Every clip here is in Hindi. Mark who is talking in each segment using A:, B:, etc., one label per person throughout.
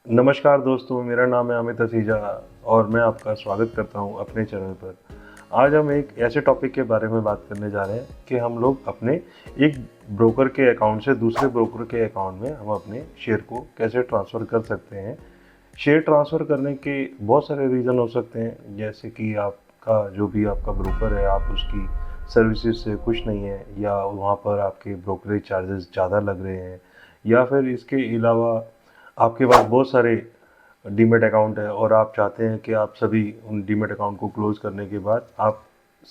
A: नमस्कार दोस्तों, मेरा नाम है अमित असीजा और मैं आपका स्वागत करता हूं अपने चैनल पर। आज हम एक ऐसे टॉपिक के बारे में बात करने जा रहे हैं कि हम लोग अपने एक ब्रोकर के अकाउंट से दूसरे ब्रोकर के अकाउंट में हम अपने शेयर को कैसे ट्रांसफ़र कर सकते हैं। शेयर ट्रांसफ़र करने के बहुत सारे रीज़न हो सकते हैं, जैसे कि आपका जो भी आपका ब्रोकर है, आप उसकी सर्विसेज से खुश नहीं हैं, या वहाँ पर आपके ब्रोकरेज चार्जेस ज़्यादा लग रहे हैं, या फिर इसके अलावा आपके पास बहुत सारे डीमैट अकाउंट है और आप चाहते हैं कि आप सभी उन डीमैट अकाउंट को क्लोज करने के बाद आप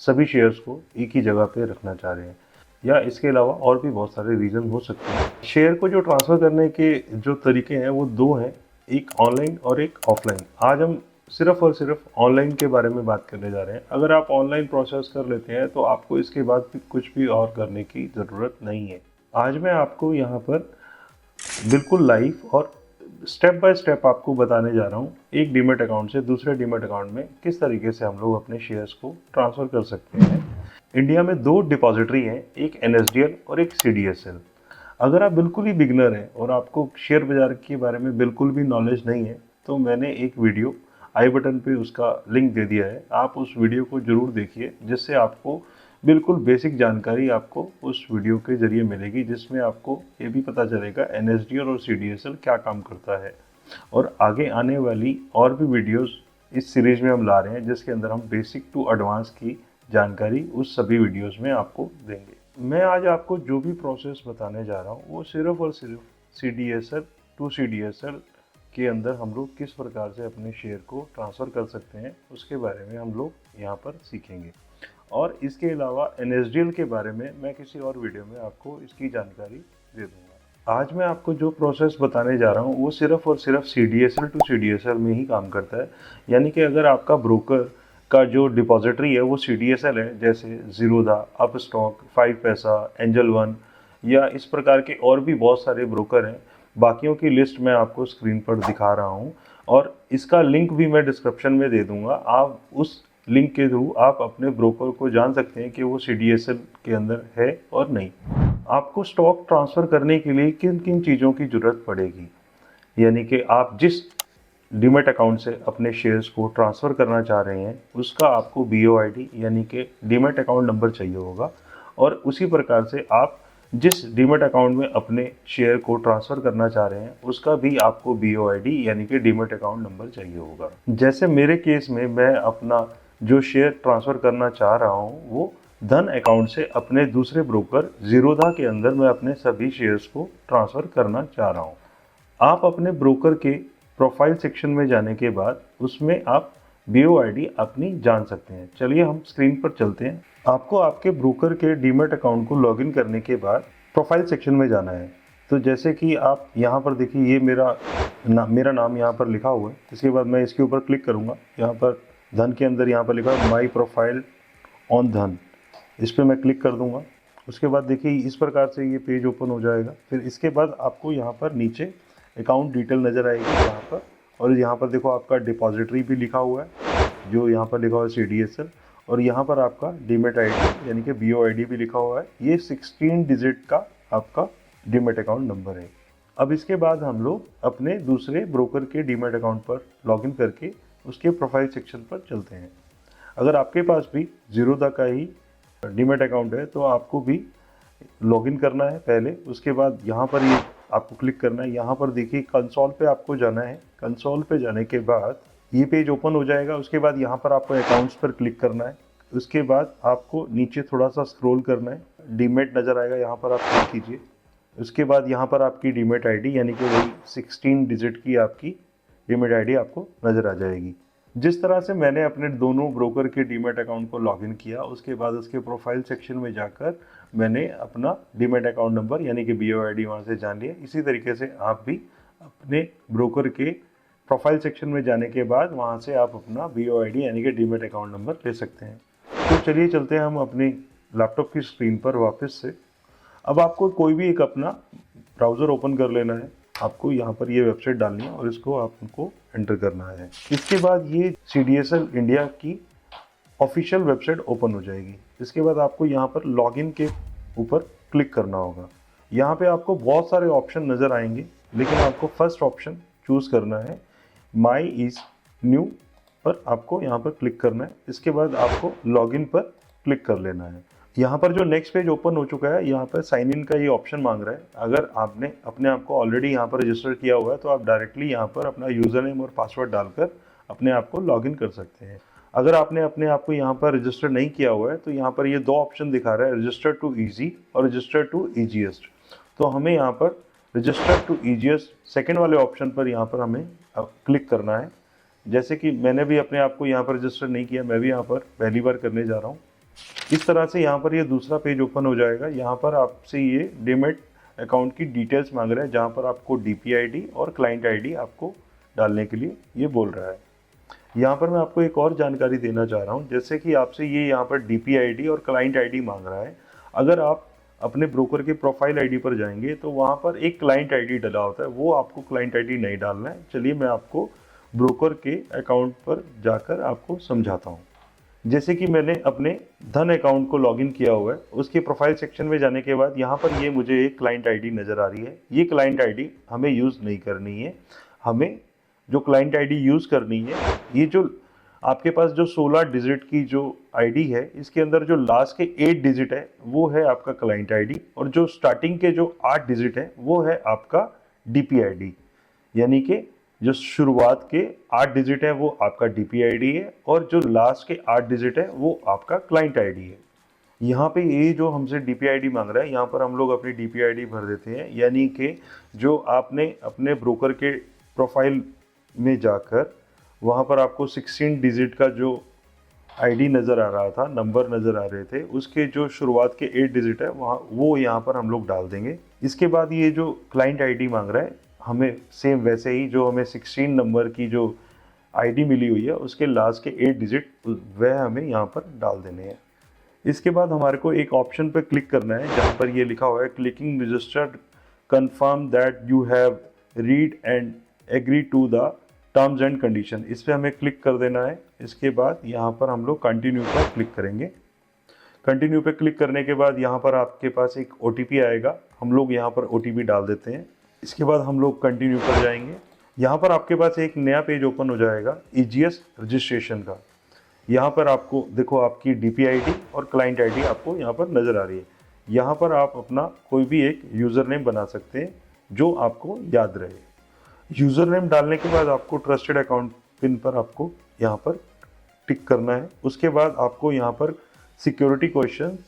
A: सभी शेयर्स को एक ही जगह पे रखना चाह रहे हैं, या इसके अलावा और भी बहुत सारे रीज़न हो सकते हैं। शेयर को जो ट्रांसफ़र करने के जो तरीके हैं वो दो हैं, एक ऑनलाइन और एक ऑफलाइन। आज हम सिर्फ और सिर्फ ऑनलाइन के बारे में बात करने जा रहे हैं। अगर आप ऑनलाइन प्रोसेस कर लेते हैं तो आपको इसके बाद भी कुछ भी और करने की ज़रूरत नहीं है। आज मैं आपको यहाँ पर बिल्कुल लाइव और स्टेप बाय स्टेप आपको बताने जा रहा हूँ, एक डीमैट अकाउंट से दूसरे डीमैट अकाउंट में किस तरीके से हम लोग अपने शेयर्स को ट्रांसफ़र कर सकते हैं। इंडिया में दो डिपॉजिटरी हैं, एक एनएसडीएल और एक सीडीएसएल। अगर आप बिल्कुल ही बिगनर हैं और आपको शेयर बाज़ार के बारे में बिल्कुल भी नॉलेज नहीं है, तो मैंने एक वीडियो आई बटन पे उसका लिंक दे दिया है, आप उस वीडियो को ज़रूर देखिए, जिससे आपको बिल्कुल बेसिक जानकारी आपको उस वीडियो के ज़रिए मिलेगी, जिसमें आपको ये भी पता चलेगा एनएसडीएल और सीडीएसएल क्या काम करता है। और आगे आने वाली और भी वीडियोस इस सीरीज़ में हम ला रहे हैं, जिसके अंदर हम बेसिक टू एडवांस की जानकारी उस सभी वीडियोस में आपको देंगे। मैं आज आपको जो भी प्रोसेस बताने जा रहा हूँ वो सिर्फ और सिर्फ सीडीएसएल टू सीडीएसएल के अंदर हम लोग किस प्रकार से अपने शेयर को ट्रांसफ़र कर सकते हैं, उसके बारे में हम लोग यहाँ पर सीखेंगे। और इसके अलावा एनएसडीएल के बारे में मैं किसी और वीडियो में आपको इसकी जानकारी दे दूंगा। आज मैं आपको जो प्रोसेस बताने जा रहा हूँ वो सिर्फ और सिर्फ सीडीएसएल टू सीडीएसएल में ही काम करता है। यानी कि अगर आपका ब्रोकर का जो डिपॉजिटरी है वो सीडीएसएल है, जैसे ज़ीरोधा, अपस्टॉक, 5 पैसा, एंजल वन, या इस प्रकार के और भी बहुत सारे ब्रोकर हैं। बाकियों की लिस्ट मैं आपको स्क्रीन पर दिखा रहा हूँ और इसका लिंक भी मैं डिस्क्रिप्शन में दे दूंगा। आप उस लिंक के थ्रू आप अपने ब्रोकर को जान सकते हैं कि वो सीडीएसएल के अंदर है और नहीं। आपको स्टॉक ट्रांसफ़र करने के लिए किन किन चीज़ों की ज़रूरत पड़ेगी, यानी कि आप जिस डीमैट अकाउंट से अपने शेयर्स को ट्रांसफ़र करना चाह रहे हैं उसका आपको बीओआईडी यानी कि डीमैट अकाउंट नंबर चाहिए होगा, और उसी प्रकार से आप जिस डीमैट अकाउंट में अपने शेयर को ट्रांसफ़र करना चाह रहे हैं उसका भी आपको बीओआईडी यानी कि डीमैट अकाउंट नंबर चाहिए होगा। जैसे मेरे केस में मैं अपना जो शेयर ट्रांसफ़र करना चाह रहा हूँ वो धन अकाउंट से अपने दूसरे ब्रोकर ज़ीरोधा के अंदर मैं अपने सभी शेयर्स को ट्रांसफ़र करना चाह रहा हूँ। आप अपने ब्रोकर के प्रोफाइल सेक्शन में जाने के बाद उसमें आप बीओआईडी अपनी जान सकते हैं। चलिए हम स्क्रीन पर चलते हैं। आपको आपके ब्रोकर के डीमैट अकाउंट को लॉगिन करने के बाद प्रोफाइल सेक्शन में जाना है। तो जैसे कि आप यहाँ पर देखिए, ये मेरा नाम यहाँ पर लिखा हुआ है। इसके बाद मैं इसके ऊपर क्लिक करूँगा। यहाँ पर धन के अंदर यहाँ पर लिखा है माई प्रोफाइल ऑन धन, इस पर मैं क्लिक कर दूँगा। उसके बाद देखिए इस प्रकार से ये पेज ओपन हो जाएगा। फिर इसके बाद आपको यहाँ पर नीचे अकाउंट डिटेल नज़र आएगी यहाँ पर, और यहाँ पर देखो आपका डिपॉजिटरी भी लिखा हुआ है, जो यहाँ पर लिखा हुआ है सीडीएसएल, और यहाँ पर आपका डीमैट आईडी यानी कि बीओआईडी भी लिखा हुआ है। ये 16 डिजिट का आपका डीमैट अकाउंट नंबर है। अब इसके बाद हम लोग अपने दूसरे ब्रोकर के डीमैट अकाउंट पर लॉगिन करके उसके प्रोफाइल सेक्शन पर चलते हैं। अगर आपके पास भी ज़ीरोधा का ही डीमैट अकाउंट है तो आपको भी लॉगिन करना है पहले। उसके बाद यहाँ पर ये आपको क्लिक करना है। यहाँ पर देखिए कंसोल पे आपको जाना है। कंसोल पे जाने के बाद ये पेज ओपन हो जाएगा। उसके बाद यहाँ पर आपको अकाउंट्स पर क्लिक करना है। उसके बाद आपको नीचे थोड़ा सा स्क्रॉल करना है, डीमैट नज़र आएगा, यहाँ पर आप क्लिक कीजिए। उसके बाद यहाँ पर आपकी डीमैट आईडी यानी कि वही 16 डिजिट की आपकी डीमैट आईडी आपको नज़र आ जाएगी। जिस तरह से मैंने अपने दोनों ब्रोकर के डीमैट अकाउंट को लॉगिन किया, उसके बाद उसके प्रोफाइल सेक्शन में जाकर मैंने अपना डीमैट अकाउंट नंबर यानी कि बीओआईडी वहाँ से जान लिया। इसी तरीके से आप भी अपने ब्रोकर के प्रोफाइल सेक्शन में जाने के बाद वहाँ से आप अपना बीओआईडी यानी कि डीमैट अकाउंट नंबर ले सकते हैं। तो चलिए चलते हैं हम अपनी लैपटॉप की स्क्रीन पर वापस से। अब आपको कोई भी एक अपना ब्राउज़र ओपन कर लेना है। आपको यहाँ पर ये वेबसाइट डालनी है और इसको आपको एंटर करना है। इसके बाद ये सीडीएसएल इंडिया की ऑफिशियल वेबसाइट ओपन हो जाएगी। इसके बाद आपको यहाँ पर लॉगिन के ऊपर क्लिक करना होगा। यहाँ पे आपको बहुत सारे ऑप्शन नज़र आएंगे, लेकिन आपको फर्स्ट ऑप्शन चूज़ करना है माई इज़ न्यू पर आपको यहाँ पर क्लिक करना है। इसके बाद आपको लॉगिन पर क्लिक कर लेना है। यहाँ पर जो नेक्स्ट पेज ओपन हो चुका है, यहाँ पर साइन इन का ये ऑप्शन मांग रहा है। अगर आपने अपने आप को ऑलरेडी यहाँ पर रजिस्टर किया हुआ है तो आप डायरेक्टली यहाँ पर अपना यूज़र नेम और पासवर्ड डालकर अपने आप को लॉगिन कर सकते हैं। अगर आपने अपने आप को यहाँ पर रजिस्टर नहीं किया हुआ है तो यहाँ पर ये दो ऑप्शन दिखा रहा है, रजिस्टर टू ईजी और रजिस्टर टू ईजीएस्ट। तो हमें यहाँ पर रजिस्टर टू ईजीएस्ट सेकेंड वाले ऑप्शन पर यहाँ पर हमें क्लिक करना है। जैसे कि मैंने भी अपने आप को यहाँ पर रजिस्टर नहीं किया, मैं भी यहाँ पर पहली बार करने जा रहा हूँ। इस तरह से यहाँ पर ये दूसरा पेज ओपन हो जाएगा। यहाँ पर आपसे ये डीमैट अकाउंट की डिटेल्स मांग रहा है, जहाँ पर आपको DP ID और क्लाइंट ID आपको डालने के लिए ये बोल रहा है। यहाँ पर मैं आपको एक और जानकारी देना चाह रहा हूँ, जैसे कि आपसे ये यहाँ पर DP ID और क्लाइंट ID मांग रहा है। अगर आप अपने ब्रोकर के प्रोफाइल ID पर जाएंगे तो वहाँ पर एक क्लाइंट ID डला होता है, वो आपको क्लाइंट ID नहीं डालना है। चलिए मैं आपको ब्रोकर के अकाउंट पर जाकर आपको समझाता हूँ। जैसे कि मैंने अपने धन अकाउंट को लॉगिन किया हुआ है, उसके प्रोफाइल सेक्शन में जाने के बाद यहाँ पर ये मुझे एक क्लाइंट ID नज़र आ रही है। ये क्लाइंट ID हमें यूज़ नहीं करनी है। हमें जो क्लाइंट ID यूज़ करनी है, ये जो आपके पास जो 16 डिजिट की जो ID है, इसके अंदर जो लास्ट के 8 डिजिट है वो है आपका क्लाइंट ID और जो स्टार्टिंग के जो 8 डिजिट है वो है आपका DP ID। यानी कि जो शुरुआत के 8 डिजिट है वो आपका DP ID है और जो लास्ट के 8 डिजिट है वो आपका क्लाइंट ID है। यहाँ पे ये जो हमसे DP ID मांग रहा है, यहाँ पर हम लोग अपनी DP ID भर देते हैं। यानी कि जो आपने अपने ब्रोकर के प्रोफाइल में जाकर वहाँ पर आपको 16 डिजिट का जो ID नज़र आ रहा था, नंबर नज़र आ रहे थे, उसके जो शुरुआत के 8 डिजिट है वहाँ वो यहाँ पर हम लोग डाल देंगे। इसके बाद ये जो क्लाइंट ID मांग रहा है, हमें सेम वैसे ही जो हमें 16 नंबर की जो ID मिली हुई है उसके लास्ट के 8 डिजिट वह हमें यहाँ पर डाल देने हैं। इसके बाद हमारे को एक ऑप्शन पर क्लिक करना है जहाँ पर ये लिखा हुआ है clicking registered confirm that you have read and agree to the terms and condition. इस पर हमें क्लिक कर देना है। इसके बाद यहाँ पर हम लोग कंटिन्यू पर क्लिक करेंगे। कंटिन्यू पे क्लिक करने के बाद यहाँ पर आपके पास एक OTP आएगा, हम लोग यहाँ पर OTP डाल देते हैं। इसके बाद हम लोग कंटिन्यू पर जाएंगे। यहाँ पर आपके पास एक नया पेज ओपन हो जाएगा EGS रजिस्ट्रेशन का। यहाँ पर आपको देखो आपकी DP ID और क्लाइंट ID आपको यहाँ पर नज़र आ रही है। यहाँ पर आप अपना कोई भी एक यूज़र नेम बना सकते हैं जो आपको याद रहे। यूज़र नेम डालने के बाद आपको ट्रस्टेड अकाउंट पिन पर आपको यहाँ पर टिक करना है। उसके बाद आपको यहाँ पर सिक्योरिटी क्वेश्चन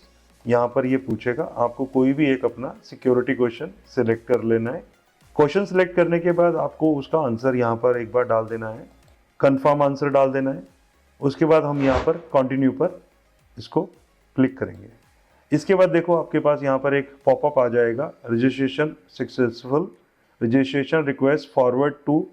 A: यहाँ पर ये पूछेगा, आपको कोई भी एक अपना सिक्योरिटी क्वेश्चन सिलेक्ट कर लेना है। क्वेश्चन सिलेक्ट करने के बाद आपको उसका आंसर यहाँ पर एक बार डाल देना है, कंफर्म आंसर डाल देना है। उसके बाद हम यहाँ पर कंटिन्यू पर इसको क्लिक करेंगे। इसके बाद देखो आपके पास यहाँ पर एक पॉपअप आ जाएगा, registration successful, registration request forward to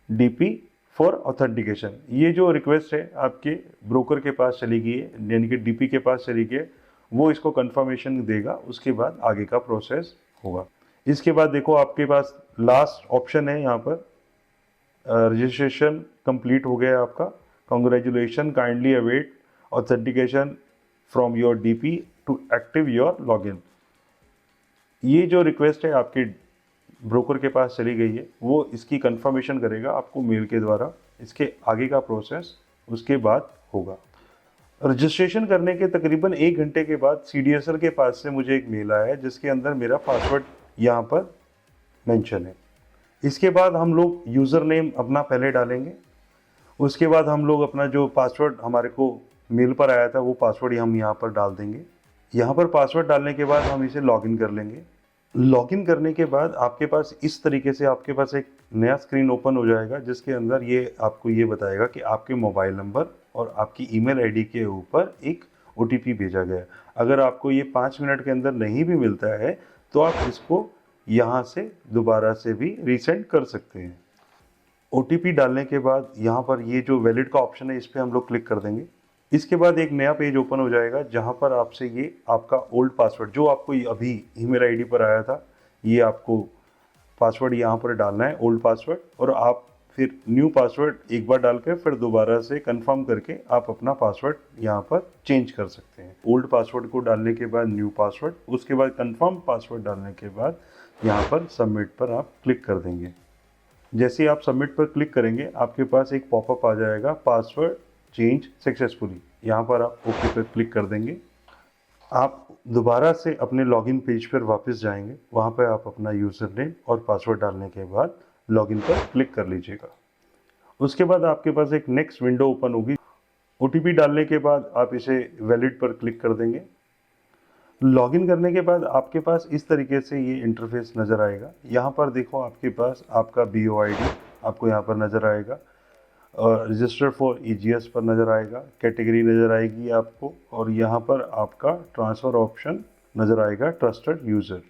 A: DP for authentication. ये जो रिक्वेस्ट है आपके ब्रोकर के पास चली गई है, यानी कि DP के पास चली गई है, वो इसको कंफर्मेशन देगा। उसके बाद आगे का प्रोसेस होगा। इसके बाद देखो आपके पास लास्ट ऑप्शन है यहाँ पर, रजिस्ट्रेशन कंप्लीट हो गया आपका, congratulation, kindly await authentication from your DP to active your login. ये जो रिक्वेस्ट है आपके ब्रोकर के पास चली गई है, वो इसकी कंफर्मेशन करेगा आपको मेल के द्वारा। इसके आगे का प्रोसेस उसके बाद होगा। रजिस्ट्रेशन करने के तकरीबन 1 घंटे के बाद CDSL के पास से मुझे एक मेल आया है जिसके अंदर मेरा पासवर्ड यहाँ पर मेंशन है। इसके बाद हम लोग यूज़र नेम अपना पहले डालेंगे। उसके बाद हम लोग अपना जो पासवर्ड हमारे को मेल पर आया था वो पासवर्ड हम यहाँ पर डाल देंगे। यहाँ पर पासवर्ड डालने के बाद हम इसे लॉगिन कर लेंगे। लॉगिन करने के बाद आपके पास इस तरीके से आपके पास एक नया स्क्रीन ओपन हो जाएगा जिसके अंदर ये आपको ये बताएगा कि आपके मोबाइल नंबर और आपकी ईमेल ID के ऊपर एक OTP भेजा गया है। अगर आपको ये 5 मिनट के अंदर नहीं भी मिलता है तो आप इसको यहाँ से दोबारा से भी रीसेंड कर सकते हैं। OTP डालने के बाद यहाँ पर ये जो वैलिड का ऑप्शन है इस पर हम लोग क्लिक कर देंगे। इसके बाद एक नया पेज ओपन हो जाएगा जहाँ पर आपसे ये आपका ओल्ड पासवर्ड जो आपको अभी ईमेल ID पर आया था, ये आपको पासवर्ड यहाँ पर डालना है, ओल्ड पासवर्ड, और आप फिर न्यू पासवर्ड एक बार डाल के फिर दोबारा से कंफर्म करके आप अपना पासवर्ड यहाँ पर चेंज कर सकते हैं। ओल्ड पासवर्ड को डालने के बाद न्यू पासवर्ड, उसके बाद कंफर्म पासवर्ड डालने के बाद यहाँ पर सबमिट पर आप क्लिक कर देंगे। जैसे ही आप सबमिट पर क्लिक करेंगे आपके पास एक पॉपअप आ जाएगा, पासवर्ड चेंज सक्सेसफुली। यहाँ पर आप ओके पर क्लिक कर देंगे। आप दोबारा से अपने लॉगिन पेज पर वापस जाएंगे, वहाँ पर आप अपना यूज़र नेम और पासवर्ड डालने के बाद लॉगिन पर क्लिक कर लीजिएगा। उसके बाद आपके पास एक नेक्स्ट विंडो ओपन होगी। ओटीपी डालने के बाद आप इसे वैलिड पर क्लिक कर देंगे। लॉगिन करने के बाद आपके पास इस तरीके से ये इंटरफेस नज़र आएगा। यहाँ पर देखो आपके पास आपका BOID आपको यहाँ पर नज़र आएगा, और रजिस्टर फॉर EGS पर नज़र आएगा, कैटेगरी नज़र आएगी आपको, और यहाँ पर आपका ट्रांसफ़र ऑप्शन नज़र आएगा, ट्रस्टेड यूज़र,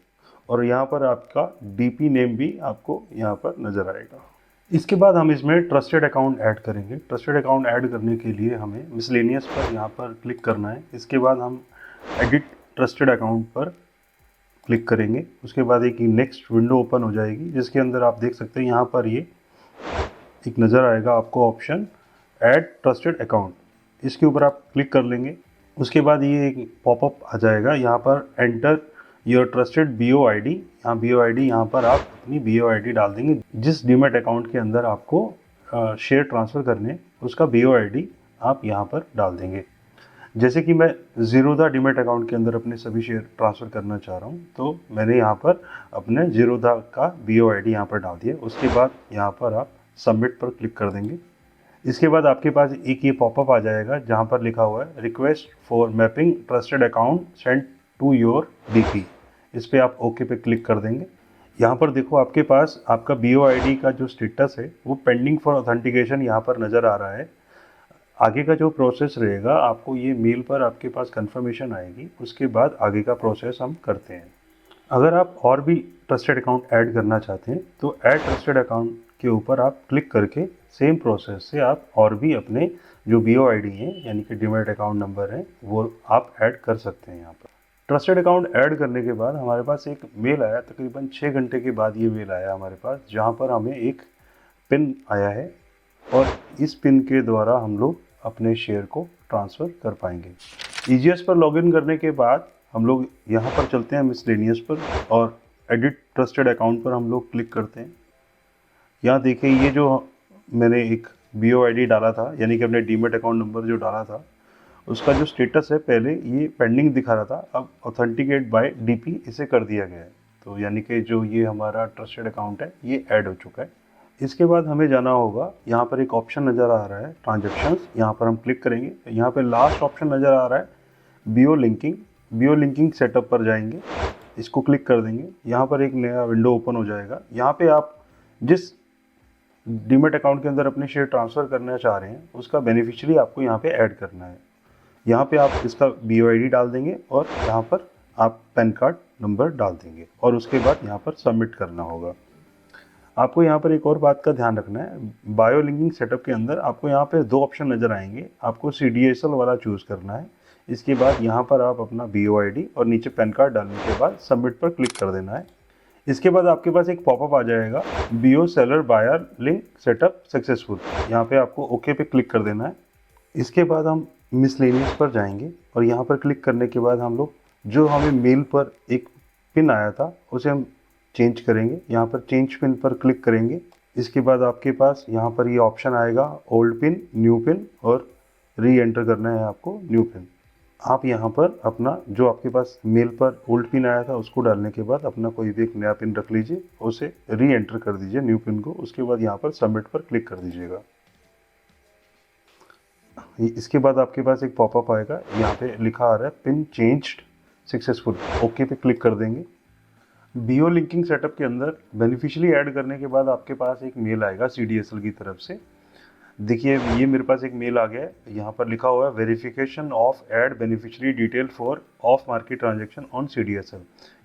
A: और यहाँ पर आपका DP नेम भी आपको यहाँ पर नज़र आएगा। इसके बाद हम इसमें ट्रस्टेड अकाउंट ऐड करेंगे। ट्रस्टेड अकाउंट ऐड करने के लिए हमें मिसलेनियस पर यहाँ पर क्लिक करना है। इसके बाद हम एडिट ट्रस्टेड अकाउंट पर क्लिक करेंगे। उसके बाद एक नेक्स्ट विंडो ओपन हो जाएगी, जिसके अंदर आप देख सकते हैं यहाँ पर ये एक नज़र आएगा आपको ऑप्शन ऐड ट्रस्टेड अकाउंट। इसके ऊपर आप क्लिक कर लेंगे। उसके बाद ये एक पॉपअप आ जाएगा, यहाँ पर एंटर योर ट्रस्टेड BOID। यहाँ BOID यहाँ पर आप अपनी BOID डाल देंगे, जिस डीमैट अकाउंट के अंदर आपको शेयर ट्रांसफ़र करने उसका BOID आप यहाँ पर डाल देंगे। जैसे कि मैं ज़ीरोधा डीमैट अकाउंट के अंदर अपने सभी शेयर ट्रांसफ़र करना चाह रहा हूँ, तो मैंने यहाँ पर अपने ज़ीरोधा का BOID यहाँ पर डाल दिया। उसके बाद यहाँ पर आप सबमिट पर क्लिक कर देंगे। इसके बाद आपके पास एक ये पॉपअप आ जाएगा, जहाँ पर लिखा हुआ है request for mapping trusted account send to your DP। इस पर आप ओके पे क्लिक कर देंगे। यहाँ पर देखो आपके पास आपका BOID का जो स्टेटस है वो पेंडिंग फॉर ऑथेंटिकेशन यहाँ पर नज़र आ रहा है। आगे का जो प्रोसेस रहेगा, आपको ये मेल पर आपके पास कंफर्मेशन आएगी, उसके बाद आगे का प्रोसेस हम करते हैं। अगर आप और भी ट्रस्टेड अकाउंट ऐड करना चाहते हैं तो ऐड ट्रस्टेड अकाउंट के ऊपर आप क्लिक करके सेम प्रोसेस से आप और भी अपने जो BOID हैं यानी कि डीमैट अकाउंट नंबर है वो आप ऐड कर सकते हैं। यहाँ पर ट्रस्टेड अकाउंट ऐड करने के बाद हमारे पास एक मेल आया, तकरीबन 6 घंटे के बाद ये मेल आया हमारे पास, जहाँ पर हमें एक पिन आया है और इस पिन के द्वारा हम लोग अपने शेयर को ट्रांसफ़र कर पाएंगे। EGS पर लॉगिन करने के बाद हम लोग यहाँ पर चलते हैं मिसलेनियस पर, और एडिट ट्रस्टेड अकाउंट पर हम लोग क्लिक करते हैं। यहाँ देखिए ये जो मैंने एक BOID डाला था, यानी कि अपने डीमैट अकाउंट नंबर जो डाला था, उसका जो स्टेटस है पहले ये पेंडिंग दिखा रहा था, अब ऑथेंटिकेट बाय DP इसे कर दिया गया है। तो यानी कि जो ये हमारा ट्रस्टेड अकाउंट है ये ऐड हो चुका है। इसके बाद हमें जाना होगा, यहाँ पर एक ऑप्शन नज़र आ रहा है ट्रांजैक्शंस, यहाँ पर हम क्लिक करेंगे। यहाँ पर लास्ट ऑप्शन नज़र आ रहा है BO लिंकिंग सेटअप पर जाएंगे, इसको क्लिक कर देंगे। यहाँ पर एक नया विंडो ओपन हो जाएगा। यहाँ पे आप जिस डीमैट अकाउंट के अंदर अपने शेयर ट्रांसफ़र करना चाह रहे हैं उसका बेनिफिशियरी आपको यहाँ पे ऐड करना है। यहाँ पे आप इसका BOID डाल देंगे और यहाँ पर आप पैन कार्ड नंबर डाल देंगे, और उसके बाद यहाँ पर सबमिट करना होगा। आपको यहाँ पर एक और बात का ध्यान रखना है, बायो लिंकिंग सेटअप के अंदर आपको यहाँ पे 2 ऑप्शन नज़र आएंगे। आपको CDSL वाला चूज़ करना है। इसके बाद यहाँ पर आप अपना BOID और नीचे पैन कार्ड डालने के बाद सबमिट पर क्लिक कर देना है। इसके बाद आपके पास एक पॉपअप आ जाएगा, BO seller buyer link setup successful. यहाँ पे आपको ओके पे क्लिक कर देना है। इसके बाद हम मिसलेनियस पर जाएंगे, और यहाँ पर क्लिक करने के बाद हम लोग जो हमें मेल पर एक पिन आया था उसे हम चेंज करेंगे। यहाँ पर चेंज पिन पर क्लिक करेंगे। इसके बाद आपके पास यहाँ पर ये ऑप्शन आएगा ओल्ड पिन, न्यू पिन, और री एंटर करना है आपको न्यू पिन। आप यहाँ पर अपना जो आपके पास मेल पर ओल्ड पिन आया था उसको डालने के बाद अपना कोई भी एक नया पिन रख लीजिए, उसे री एंटर कर दीजिए न्यू पिन को। उसके बाद यहाँ पर सबमिट पर क्लिक कर दीजिएगा। इसके बाद आपके पास एक पॉपअप आएगा, यहाँ पे लिखा आ रहा है पिन चेंज्ड सक्सेसफुल, ओके पे क्लिक कर देंगे। BO लिंकिंग सेटअप के अंदर बेनिफिशियरी ऐड करने के बाद आपके पास एक मेल आएगा CDSL की तरफ से। देखिए ये मेरे पास एक मेल आ गया है, यहाँ पर लिखा हुआ है verification of add beneficiary detail for of market transaction on CDSL।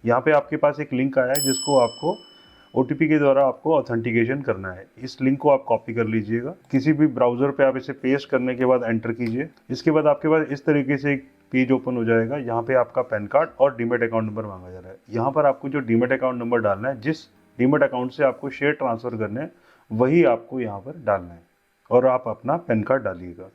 A: यहाँ पे आपके पास एक लिंक आया है जिसको आपको OTP के द्वारा आपको ऑथेंटिकेशन करना है। इस लिंक को आप कॉपी कर लीजिएगा, किसी भी ब्राउज़र पे आप इसे पेस्ट करने के बाद एंटर कीजिए। इसके बाद आपके पास इस तरीके से एक पेज ओपन हो जाएगा। यहाँ पे आपका पैन कार्ड और डीमैट अकाउंट नंबर मांगा जा रहा है। यहाँ पर आपको जो डीमैट अकाउंट नंबर डालना है, जिस डीमैट अकाउंट से आपको शेयर ट्रांसफ़र करने हैं वही आपको यहाँ पर डालना है, और आप अपना पैन कार्ड डालिएगा।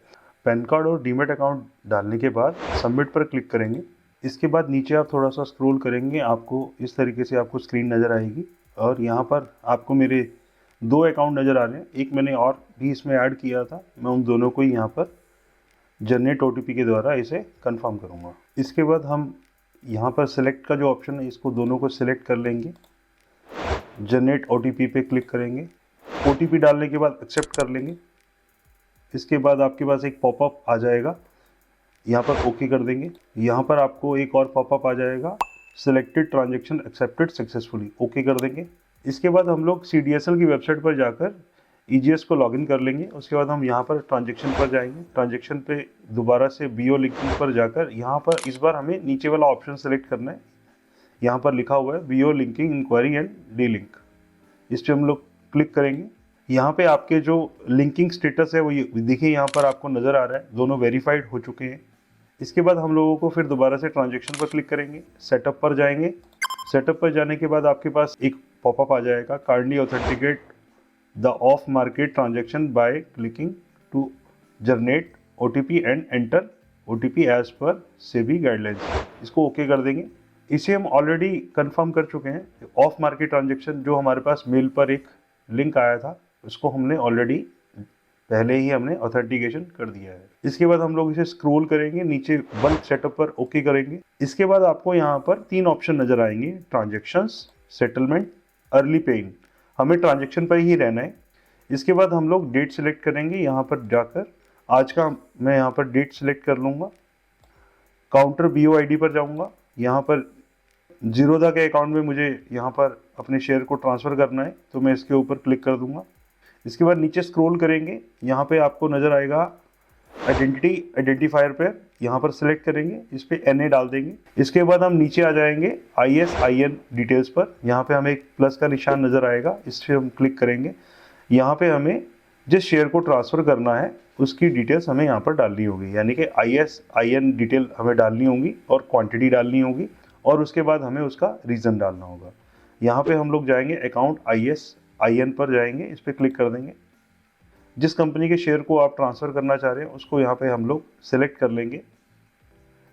A: पैन कार्ड और डीमैट अकाउंट डालने के बाद सबमिट पर क्लिक करेंगे। इसके बाद नीचे आप थोड़ा सा स्क्रॉल करेंगे, आपको इस तरीके से आपको स्क्रीन नज़र आएगी, और यहाँ पर आपको मेरे 2 अकाउंट नज़र आ रहे हैं, एक मैंने और भी इसमें ऐड किया था, मैं उन दोनों को ही यहाँ पर जनरेट OTP के द्वारा इसे कंफर्म करूँगा। इसके बाद हम यहाँ पर सिलेक्ट का जो ऑप्शन है इसको दोनों को सिलेक्ट कर लेंगे, जनरेट OTP पे क्लिक करेंगे, OTP डालने के बाद एक्सेप्ट कर लेंगे। इसके बाद आपके पास एक पॉपअप आ जाएगा, यहाँ पर ओके कर देंगे। यहाँ पर आपको एक और पॉपअप आ जाएगा, selected transaction accepted successfully, okay कर देंगे। इसके बाद हम लोग CDSL की वेबसाइट पर जाकर EGS को लॉगिन कर लेंगे। उसके बाद हम यहाँ पर ट्रांजेक्शन पर जाएंगे, ट्रांजेक्शन पे दोबारा से BO लिंकिंग पर जाकर यहाँ पर इस बार हमें नीचे वाला ऑप्शन सेलेक्ट करना है। यहाँ पर लिखा हुआ है BO linking inquiry and delink, इस पर हम लोग क्लिक करेंगे। यहाँ पे आपके जो लिंकिंग स्टेटस है वो देखिए यहाँ पर आपको नज़र आ रहा है, दोनों वेरीफाइड हो चुके हैं। इसके बाद हम लोगों को फिर दोबारा से ट्रांजेक्शन पर क्लिक करेंगे, सेटअप पर जाएंगे। सेटअप पर जाने के बाद आपके पास एक पॉपअप आ जाएगा, kindly authenticate the off market transaction by clicking to generate OTP and enter OTP as per SEBI guidelines, इसको ओके कर देंगे। इसे हम ऑलरेडी कंफर्म कर चुके हैं। ऑफ मार्केट ट्रांजेक्शन जो हमारे पास मेल पर एक लिंक आया था उसको हमने ऑलरेडी पहले ही हमने ऑथेंटिकेशन कर दिया है। इसके बाद हम लोग इसे स्क्रॉल करेंगे नीचे, बल्क सेटअप पर ओके करेंगे। इसके बाद आपको यहाँ पर 3 ऑप्शन नजर आएंगे, ट्रांजेक्शंस, सेटलमेंट, अर्ली पेइंग। हमें ट्रांजेक्शन पर ही रहना है। इसके बाद हम लोग डेट सेलेक्ट करेंगे, यहाँ पर जाकर आज का मैं यहाँ पर डेट सेलेक्ट कर लूँगा। काउंटर BOID पर जाऊँगा, यहाँ पर जीरोधा के अकाउंट में मुझे यहाँ पर अपने शेयर को ट्रांसफ़र करना है तो मैं इसके ऊपर क्लिक कर दूँगा। इसके बाद नीचे स्क्रॉल करेंगे, यहाँ पे आपको नज़र आएगा आइडेंटिफायर पे, यहाँ पर सिलेक्ट करेंगे, इस पे NA डाल देंगे। इसके बाद हम नीचे आ जाएंगे ISIN डिटेल्स पर, यहाँ पे हमें एक प्लस का निशान नज़र आएगा, इस पर हम क्लिक करेंगे। यहाँ पे हमें जिस शेयर को ट्रांसफ़र करना है उसकी डिटेल्स हमें यहाँ पर डालनी होगी, यानी कि ISIN डिटेल हमें डालनी होगी और क्वांटिटी डालनी होगी और उसके बाद हमें उसका रीज़न डालना होगा। यहाँ पे हम लोग जाएंगे अकाउंट ISIN पर जाएंगे, इस पर क्लिक कर देंगे। जिस कंपनी के शेयर को आप ट्रांसफ़र करना चाह रहे हैं उसको यहाँ पे हम लोग सेलेक्ट कर लेंगे।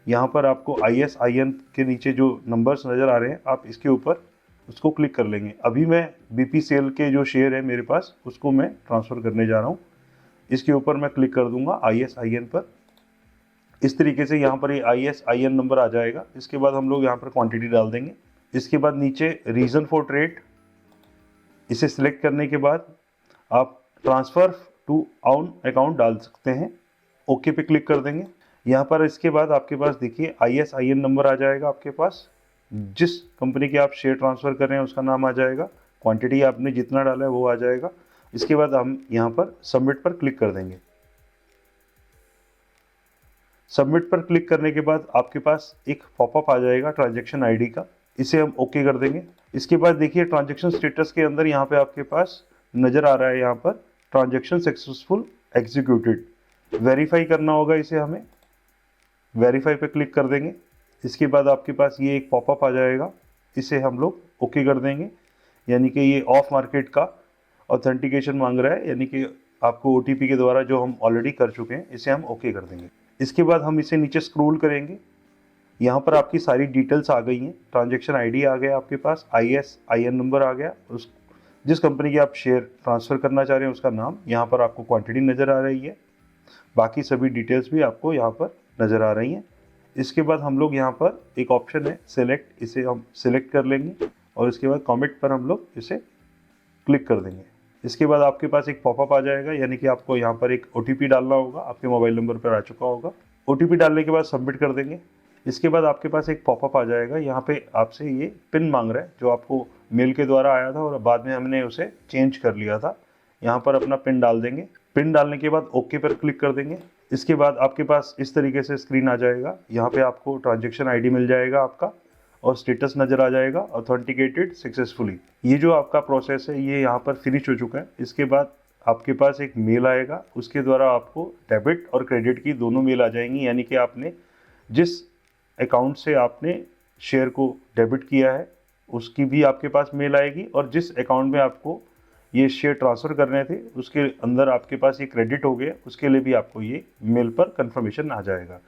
A: यहाँ पर आपको ISIN के नीचे जो नंबर्स नज़र आ रहे हैं आप इसके ऊपर उसको क्लिक कर लेंगे। अभी मैं BPCL के जो शेयर है मेरे पास उसको मैं ट्रांसफ़र करने जा रहा हूँ, इसके ऊपर मैं क्लिक कर दूंगा ISIN पर। इस तरीके से यहाँ पर ये ISIN नंबर आ जाएगा। इसके बाद हम लोग यहाँ पर क्वांटिटी डाल देंगे। इसके बाद नीचे रीज़न फॉर ट्रेड, इसे सिलेक्ट करने के बाद आप ट्रांसफ़र टू ऑन अकाउंट डाल सकते हैं, ओके पे क्लिक कर देंगे। यहाँ पर इसके बाद आपके पास देखिए ISIN नंबर आ जाएगा, आपके पास जिस कंपनी के आप शेयर ट्रांसफ़र कर रहे हैं उसका नाम आ जाएगा, क्वांटिटी आपने जितना डाला है वो आ जाएगा। इसके बाद हम यहाँ पर सबमिट पर क्लिक कर देंगे। सबमिट पर क्लिक करने के बाद आपके पास एक पॉपअप आ जाएगा ट्रांजैक्शन ID का, इसे हम ओके कर देंगे। इसके बाद देखिए ट्रांजैक्शन स्टेटस के अंदर यहाँ पे आपके पास नज़र आ रहा है, यहाँ पर ट्रांजैक्शन सक्सेसफुल एग्जीक्यूटेड, वेरीफाई करना होगा इसे हमें, वेरीफाई पे क्लिक कर देंगे। इसके बाद आपके पास ये एक पॉपअप आ जाएगा, इसे हम लोग ओके कर देंगे, यानी कि ये ऑफ मार्केट का ऑथेंटिकेशन मांग रहा है, यानी कि आपको OTP के द्वारा जो हम ऑलरेडी कर चुके हैं इसे हम ओके कर देंगे। इसके बाद हम इसे नीचे स्क्रॉल करेंगे, यहाँ पर आपकी सारी डिटेल्स आ गई हैं, ट्रांजैक्शन ID आ गया आपके पास, ISIN नंबर आ गया, उस जिस कंपनी के आप शेयर ट्रांसफ़र करना चाह रहे हैं उसका नाम, यहाँ पर आपको क्वांटिटी नज़र आ रही है, बाकी सभी डिटेल्स भी आपको यहाँ पर नज़र आ रही हैं। इसके बाद हम लोग यहाँ पर एक ऑप्शन है सेलेक्ट, इसे हम सेलेक्ट कर लेंगे और इसके बाद कॉमेंट पर हम लोग इसे क्लिक कर देंगे। इसके बाद आपके पास एक पॉपअप आ जाएगा, यानी कि आपको यहाँ पर एक OTP डालना होगा, आपके मोबाइल नंबर पर आ चुका होगा। OTP डालने के बाद सबमिट कर देंगे। इसके बाद आपके पास एक पॉपअप आ जाएगा, यहाँ पे आपसे ये पिन मांग रहा है जो आपको मेल के द्वारा आया था और बाद में हमने उसे चेंज कर लिया था। यहाँ पर अपना पिन डाल देंगे। पिन डालने के बाद ओके पर क्लिक कर देंगे। इसके बाद आपके पास इस तरीके से स्क्रीन आ जाएगा, यहाँ पे आपको ट्रांजैक्शन ID मिल जाएगा आपका और स्टेटस नज़र आ जाएगा ऑथेंटिकेटेड सक्सेसफुली। ये जो आपका प्रोसेस है ये यहाँ पर फिनिश हो चुका है। इसके बाद आपके पास एक मेल आएगा, उसके द्वारा आपको डेबिट और क्रेडिट की दोनों मेल आ जाएंगी, यानी कि आपने जिस अकाउंट से आपने शेयर को डेबिट किया है उसकी भी आपके पास मेल आएगी और जिस अकाउंट में आपको ये शेयर ट्रांसफ़र करने थे उसके अंदर आपके पास ये क्रेडिट हो गया, उसके लिए भी आपको ये मेल पर कंफर्मेशन आ जाएगा।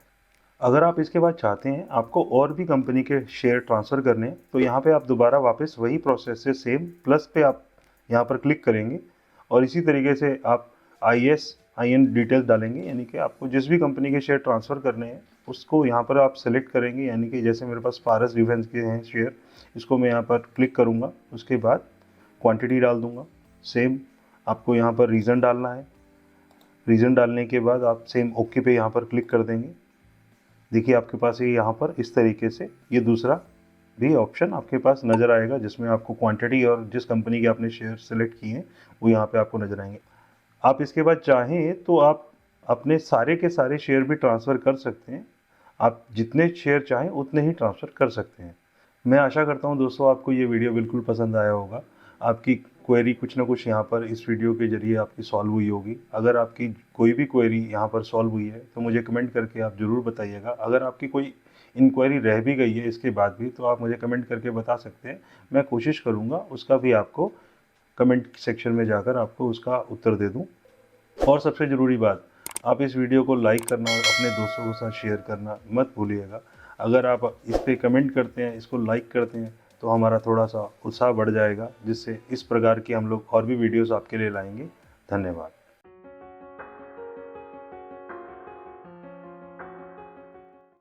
A: अगर आप इसके बाद चाहते हैं आपको और भी कंपनी के शेयर ट्रांसफ़र करने हैं तो यहाँ पे आप दोबारा वापस वही प्रोसेस से सेम प्लस पे आप यहाँ पर क्लिक करेंगे और इसी तरीके से आप ISIN डिटेल्स डालेंगे, यानी कि आपको जिस भी कंपनी के शेयर ट्रांसफ़र करने हैं उसको यहाँ पर आप सेलेक्ट करेंगे। यानी कि जैसे मेरे पास पारस डिफेंस के हैं शेयर, इसको मैं यहाँ पर क्लिक करूँगा, उसके बाद क्वांटिटी डाल दूँगा। सेम आपको यहाँ पर रीज़न डालना है। रीज़न डालने के बाद आप सेम ओके पे यहाँ पर क्लिक कर देंगे। देखिए आपके पास ये यहाँ पर इस तरीके से ये दूसरा भी ऑप्शन आपके पास नज़र आएगा, जिसमें आपको क्वांटिटी और जिस कंपनी के आपने शेयर सेलेक्ट किए हैं वो यहाँ पे आपको नज़र आएंगे। आप इसके बाद चाहें तो आप अपने सारे के सारे शेयर भी ट्रांसफ़र कर सकते हैं। आप जितने शेयर चाहें उतने ही ट्रांसफ़र कर सकते हैं। मैं आशा करता हूं दोस्तों आपको ये वीडियो बिल्कुल पसंद आया होगा। आपकी क्वेरी कुछ ना कुछ यहाँ पर इस वीडियो के ज़रिए आपकी सॉल्व हुई होगी। अगर आपकी कोई भी क्वेरी यहाँ पर सॉल्व हुई है तो मुझे कमेंट करके आप ज़रूर बताइएगा। अगर आपकी कोई इंक्वायरी रह भी गई है इसके बाद भी, तो आप मुझे कमेंट करके बता सकते हैं। मैं कोशिश करूँगा उसका भी आपको कमेंट सेक्शन में जाकर आपको उसका उत्तर दे दूँ। और सबसे ज़रूरी बात, आप इस वीडियो को लाइक करना और अपने दोस्तों के साथ शेयर करना मत भूलिएगा। अगर आप इस पे कमेंट करते हैं, इसको लाइक करते हैं, तो हमारा थोड़ा सा उत्साह बढ़ जाएगा, जिससे इस प्रकार की हम लोग और भी वीडियोस आपके लिए लाएंगे। धन्यवाद।